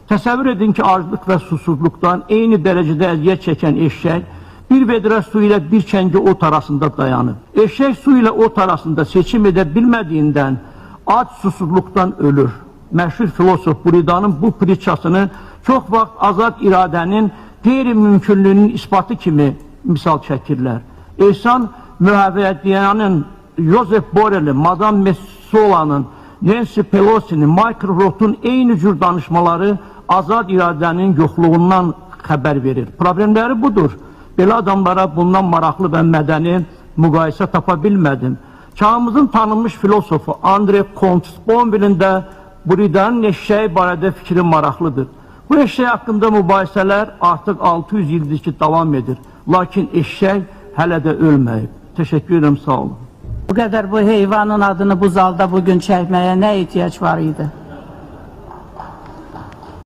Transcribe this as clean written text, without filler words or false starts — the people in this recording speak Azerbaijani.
Təsəvvür edin ki, aclıq və susuzluqdan eyni dərəcədə əziyyət çəkən eşşək bir vedrə su ilə bir kəngi ot arasında dayanır. Eşşək su ilə ot arasında seçim edə bilmədiyindən ac susuzluqdan ölür. Məşhur filosof Buridanın bu pritçasını çox vaxt azad iradənin qeyri-mümkünlüyünün isbatı kimi misal çəkirlər. Ehsan Mühəvvədiyyanın, Joseph Borrell'in, Madame Messola'nın, Nancy Pelosi'nin, Michael Roth'un eyni cür danışmaları azad iradənin yoxluğundan xəbər verir. Problemləri budur. Belə adamlara bundan maraqlı və mədəni müqayisə tapa bilmədim. Çağımızın tanınmış filosofu Andre Comte-Sponville'in də Buridanın eşşəyi barədə fikri maraqlıdır. Bu eşşək haqqında mübahisələr artıq 600 ildir ki, davam edir. Lakin eşşək hələ də ölməyib. Təşəkkür ederim, sağ olun. Bu qədər bu heyvanın adını bu zalda bugün çəkməyə nə ehtiyac var idi?